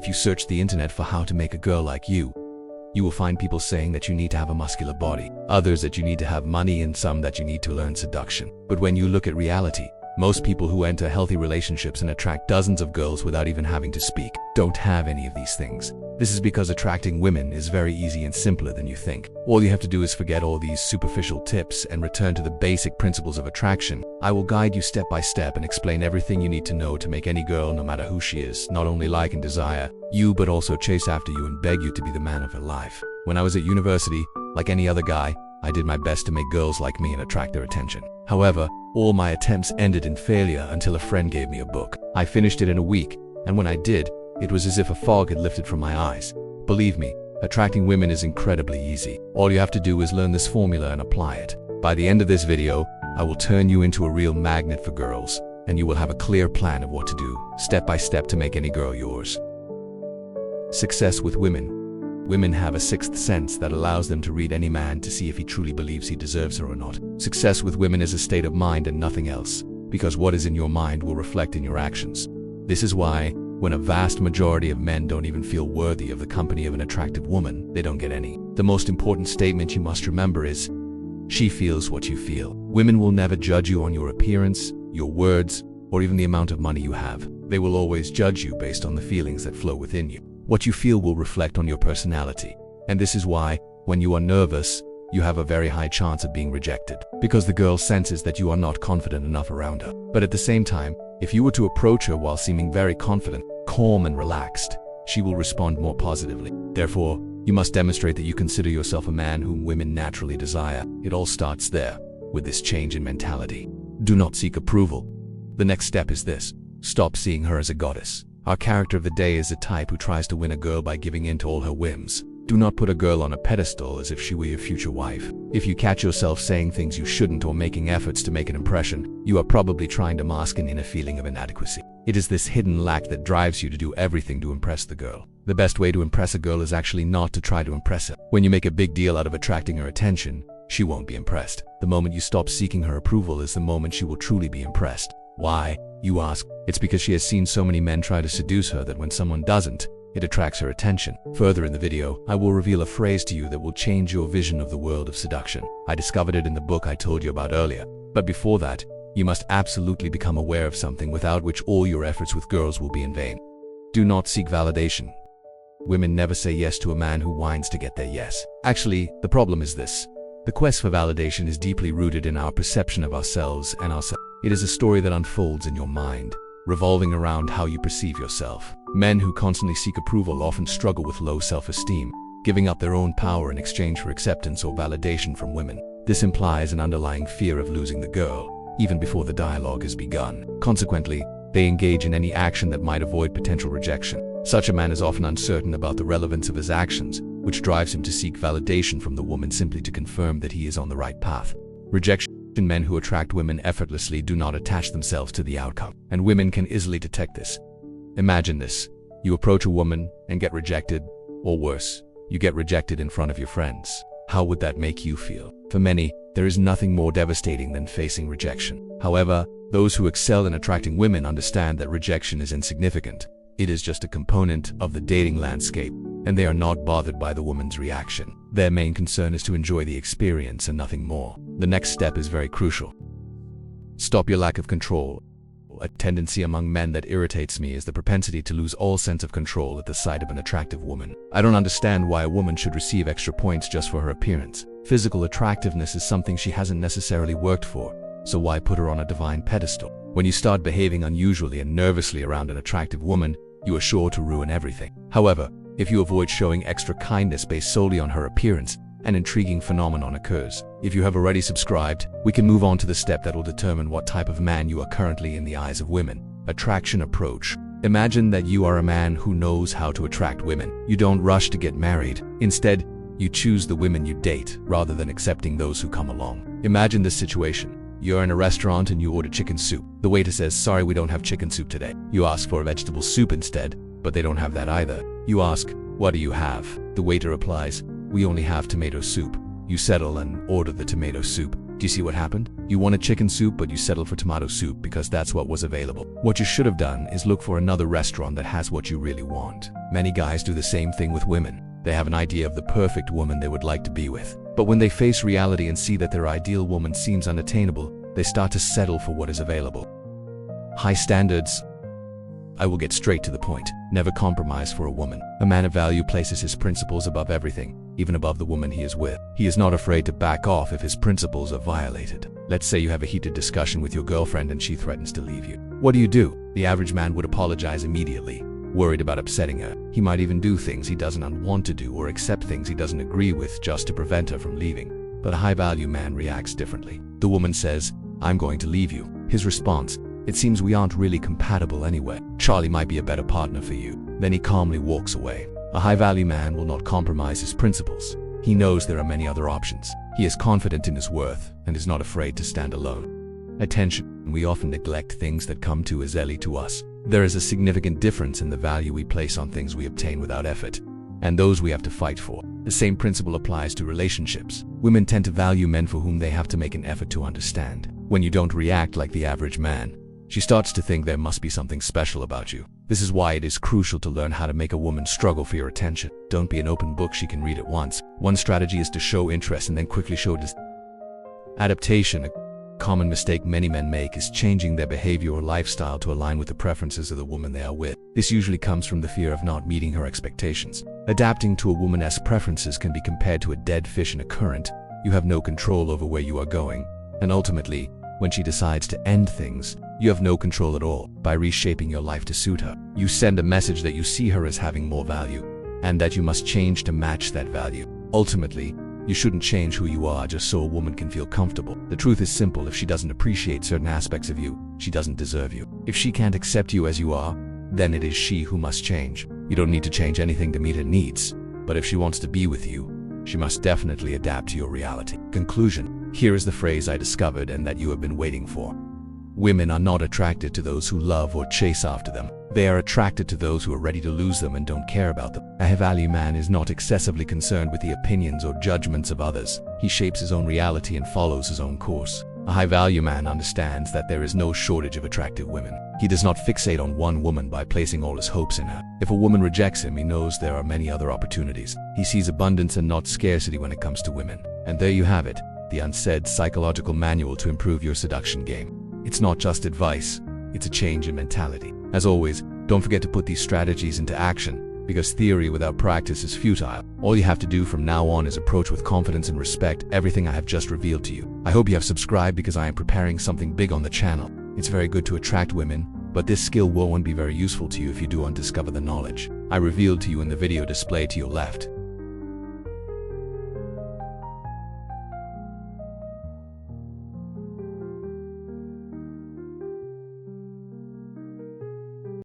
If you search the internet for how to make a girl like you will find people saying that you need to have a muscular body, others that you need to have money, and some that you need to learn seduction. But when you look at reality, most people who enter healthy relationships and attract dozens of girls without even having to speak don't have any of these things. This is because attracting women is very easy and simpler than you think. All you have to do is forget all these superficial tips and return to the basic principles of attraction. I will guide you step by step and explain everything you need to know to make any girl, no matter who she is, not only like and desire you, but also chase after you and beg you to be the man of her life. When I was at university, like any other guy, I did my best to make girls like me and attract their attention. However, all my attempts ended in failure until a friend gave me a book. I finished it in a week, and when I did, it was as if a fog had lifted from my eyes. Believe me, attracting women is incredibly easy. All you have to do is learn this formula and apply it. By the end of this video, I will turn you into a real magnet for girls, and you will have a clear plan of what to do, step by step, to make any girl yours. Success with women. Women have a sixth sense that allows them to read any man to see if he truly believes he deserves her or not. Success with women is a state of mind and nothing else, because what is in your mind will reflect in your actions. This is why, when a vast majority of men don't even feel worthy of the company of an attractive woman, they don't get any. The most important statement you must remember is, she feels what you feel. Women will never judge you on your appearance, your words, or even the amount of money you have. They will always judge you based on the feelings that flow within you. What you feel will reflect on your personality. And this is why, when you are nervous, you have a very high chance of being rejected, because the girl senses that you are not confident enough around her. But at the same time, if you were to approach her while seeming very confident, calm and relaxed, she will respond more positively. Therefore, you must demonstrate that you consider yourself a man whom women naturally desire. It all starts there, with this change in mentality. Do not seek approval. The next step is this: stop seeing her as a goddess. Our character of the day is the type who tries to win a girl by giving in to all her whims. Do not put a girl on a pedestal as if she were your future wife. If you catch yourself saying things you shouldn't or making efforts to make an impression, you are probably trying to mask an inner feeling of inadequacy. It is this hidden lack that drives you to do everything to impress the girl. The best way to impress a girl is actually not to try to impress her. When you make a big deal out of attracting her attention, she won't be impressed. The moment you stop seeking her approval is the moment she will truly be impressed. Why, you ask? It's because she has seen so many men try to seduce her that when someone doesn't, it attracts her attention. Further in the video, I will reveal a phrase to you that will change your vision of the world of seduction. I discovered it in the book I told you about earlier. But before that, you must absolutely become aware of something without which all your efforts with girls will be in vain. Do not seek validation. Women never say yes to a man who whines to get their yes. Actually, the problem is this: the quest for validation is deeply rooted in our perception of ourselves and ourselves. It is a story that unfolds in your mind, revolving around how you perceive yourself. Men who constantly seek approval often struggle with low self-esteem, giving up their own power in exchange for acceptance or validation from women. This implies an underlying fear of losing the girl, even before the dialogue has begun. Consequently, they engage in any action that might avoid potential rejection. Such a man is often uncertain about the relevance of his actions, which drives him to seek validation from the woman simply to confirm that he is on the right path. Rejection. Men who attract women effortlessly do not attach themselves to the outcome, and women can easily detect this. Imagine this: you approach a woman and get rejected, or worse, you get rejected in front of your friends. How would that make you feel? For many, there is nothing more devastating than facing rejection. However, those who excel in attracting women understand that rejection is insignificant. It is just a component of the dating landscape, and they are not bothered by the woman's reaction. Their main concern is to enjoy the experience and nothing more. The next step is very crucial. Stop your lack of control. A tendency among men that irritates me is the propensity to lose all sense of control at the sight of an attractive woman. I don't understand why a woman should receive extra points just for her appearance. Physical attractiveness is something she hasn't necessarily worked for, so why put her on a divine pedestal? When you start behaving unusually and nervously around an attractive woman, you are sure to ruin everything. However, if you avoid showing extra kindness based solely on her appearance, an intriguing phenomenon occurs. If you have already subscribed, we can move on to the step that will determine what type of man you are currently in the eyes of women. Attraction approach. Imagine that you are a man who knows how to attract women. You don't rush to get married. Instead, you choose the women you date rather than accepting those who come along. Imagine this situation. You're in a restaurant and you order chicken soup. The waiter says, "Sorry, we don't have chicken soup today." You ask for a vegetable soup instead, but they don't have that either. You ask, "What do you have?" The waiter replies, "We only have tomato soup." You settle and order the tomato soup. Do you see what happened? You wanted chicken soup, but you settled for tomato soup because that's what was available. What you should have done is look for another restaurant that has what you really want. Many guys do the same thing with women. They have an idea of the perfect woman they would like to be with. But when they face reality and see that their ideal woman seems unattainable, they start to settle for what is available. High standards. I will get straight to the point. Never compromise for a woman. A man of value places his principles above everything, even above the woman he is with. He is not afraid to back off if his principles are violated. Let's say you have a heated discussion with your girlfriend and she threatens to leave you. What do? The average man would apologize immediately, worried about upsetting her. He might even do things he doesn't want to do or accept things he doesn't agree with just to prevent her from leaving. But a high-value man reacts differently. The woman says, "I'm going to leave you." His response, "It seems we aren't really compatible anyway. Charlie might be a better partner for you." Then he calmly walks away. A high-value man will not compromise his principles. He knows there are many other options. He is confident in his worth and is not afraid to stand alone. Attention. We often neglect things that come too easily to us. There is a significant difference in the value we place on things we obtain without effort, and those we have to fight for. The same principle applies to relationships. Women tend to value men for whom they have to make an effort to understand. When you don't react like the average man, she starts to think there must be something special about you. This is why it is crucial to learn how to make a woman struggle for your attention. Don't be an open book she can read at once. One strategy is to show interest and then quickly show adaptation. A common mistake many men make is changing their behavior or lifestyle to align with the preferences of the woman they are with. This usually comes from the fear of not meeting her expectations. Adapting to a woman's preferences can be compared to a dead fish in a current. You have no control over where you are going, and ultimately, when she decides to end things, you have no control at all. By reshaping your life to suit her, you send a message that you see her as having more value, and that you must change to match that value. Ultimately, you shouldn't change who you are just so a woman can feel comfortable. The truth is simple: if she doesn't appreciate certain aspects of you, she doesn't deserve you. If she can't accept you as you are, then it is she who must change. You don't need to change anything to meet her needs, but if she wants to be with you, she must definitely adapt to your reality. Conclusion. Here is the phrase I discovered and that you have been waiting for. Women are not attracted to those who love or chase after them. They are attracted to those who are ready to lose them and don't care about them. A high-value man is not excessively concerned with the opinions or judgments of others. He shapes his own reality and follows his own course. A high-value man understands that there is no shortage of attractive women. He does not fixate on one woman by placing all his hopes in her. If a woman rejects him, he knows there are many other opportunities. He sees abundance and not scarcity when it comes to women. And there you have it, the unsaid psychological manual to improve your seduction game. It's not just advice, it's a change in mentality. As always, don't forget to put these strategies into action, because theory without practice is futile. All you have to do from now on is approach with confidence and respect everything I have just revealed to you. I hope you have subscribed because I am preparing something big on the channel. It's very good to attract women, but this skill won't be very useful to you if you don't discover the knowledge I revealed to you in the video displayed to your left.